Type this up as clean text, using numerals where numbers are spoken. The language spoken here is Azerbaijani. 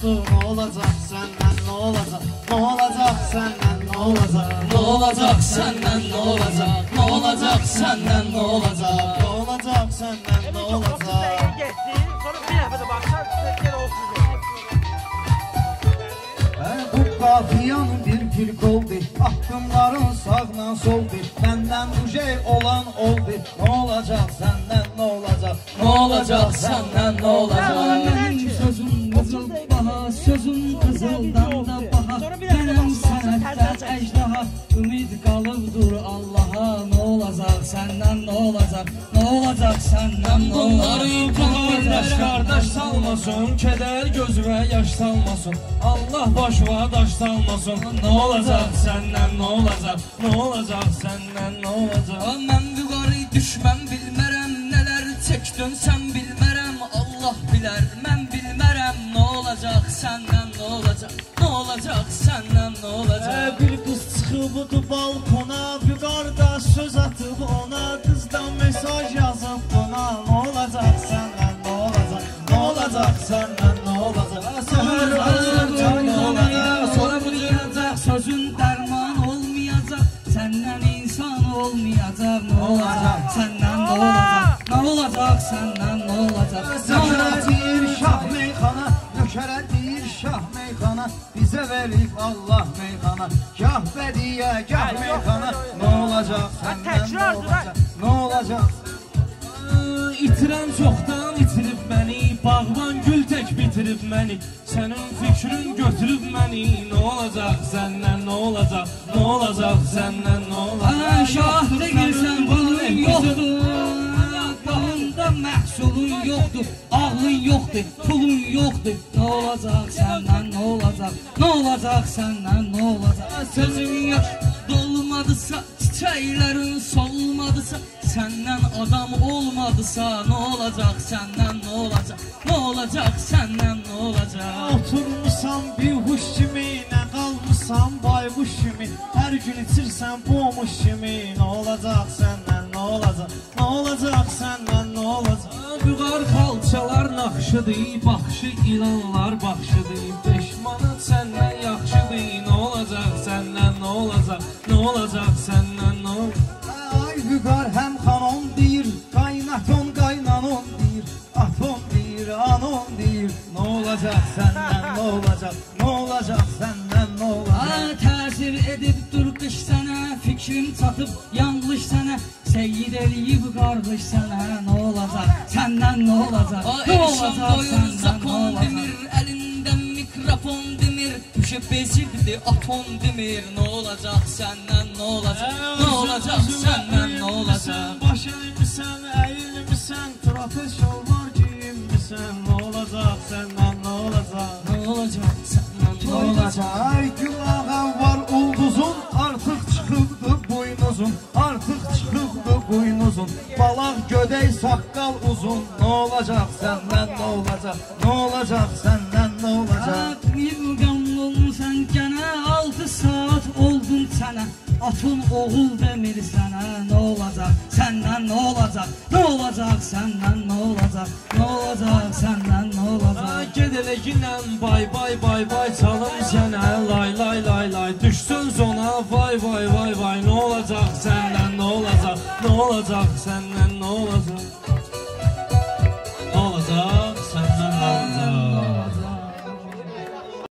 dostum, ne olacak senden, ne olacak, ne olacak senden, ne olacak, Ne olacak senden, ne olacak, ne olacak senden, ne olacak, ne olacak senden, ne olacak. Sonra bir nəfə də baxsan, gel olsun. Bu qafiyanın bir firq oldu, addımların sağla soldu, benden uje olan oldu. Ne olacak senden, ne olacak, ne olacak senden, ne olacak. Benim sözüm kızıl baha, sözüm kızıldan da baha. Benim sənətdən əcdaha, ümid qalıbdır Allaha. Ne olacak senden, ne olacak, ne olacak senden, ne Bunları olacak. Kardeş salmasın, keder gözüme yaş salmasın. Allah başıma daş salmasın. Ne olacak senden, ne olacak, ne olacak senden, ne olacak. Mən vüqarı düşməm bilmərəm, nələr çəkdin sən bilmərəm. Allah bilər, mən bilmərəm. Ne olacak senden, ne olacak, ne olacak senden, ne olacak. Bir kız çıxıbdı balkona, bir qardaş söz atıb ona, kızdan mesaj yazıb buna. Ne olacak senden, ne olacak, ne olacak senden, ne olacak. Səhər ölüm, ne olacak, sonra bu cürəcək, sözün dərman olmayacaq, səndən insan olmayacaq. Ne olacak səndən, ne olacak, ne olacak səndən, ne olacak. Nökərə deyir şah meyxana, nökərə deyir şah meyxana, bizə verib Allah meyxana, gah bədiyə, gah meyxana. Ne olacak səndən, ne olacak, ne olacak. İtirən çoxdan itirib məni, bağban gül tək bitirib məni. Sənin fikrin götürüb məni. Ne olacak senden, ne olacak, ne olacak senden, ne olacak. Şah deyirsən pulun yoxdur, bağında məhsulun yoxdur, ağlın yoxdur, pulun yoxdur. Ne olacak səndən, ne olacak, ne olacak səndən, ne olacak. Sözün yaş dolmadısa, çiçəklərin solmadısa, səndən adam olmadısa. Ne olacak səndən, ne olacak, ne olacak səndən, ne olacak. Oturmuşsan bir huş kimi, nə qalmışsan bayquş kimi, hər gün içirsən boğmuş kimi. Ne olacak səndən, ne olacak, ne olacak səndən, ne olacak. Vüqar xalçalar naxşıdır, baxışı ilanlar baxşıdır. Peşmanat səndən yaxşıdır. Ne olacak senden, ne olacak, ne olacak senden, ne olacak. Ay vüqar həm xanon deyir, qaynaton qaynanon deyir, aton deyir, anon deyir. Ne olacak səndən, ne olacak, ne olacak səndən, ne olacak. Təsir edib dur qış sənə, fikrim çatıb yanlış sənə, Seyyid eləyib qardaş sənə. Ne olacak səndən, ne olacak, ne olacak səndən, ne olacak. Elinden mikrofon demir, düşe bezirdi atom demir. Ne olacak senden, ne olacak, ne olacak senden, ne olacak. Baş əymişsən, əyilmişsən, trapez şalvar giyinmişsən. Ne olacak səndən, ne olacak, Ne olacak səndən, ne olacak. Ay gül ağam var ulduzun, artıq çıxıbdı boynuzun, artıq çıxıbdı boynuzun. Balaq gödək saqqal uzun. Ne olacak səndən, ne olacak, ne olacak səndən, ne olacak. Bir qanlı olmusan gənə, 6 saat oldun sənə, atın oğul demir sənə. Ne olacak səndən, ne olacak, ne olacak səndən, ne olacak, ne olacak səndən, ne olacak. Ged elə ginən bay bay bay bay çalım sənə. Lay lay lay lay düşsün zona. Vay vay vay vay. Ne olacak senden, ne olacak, ne olacak senden, ne olacak.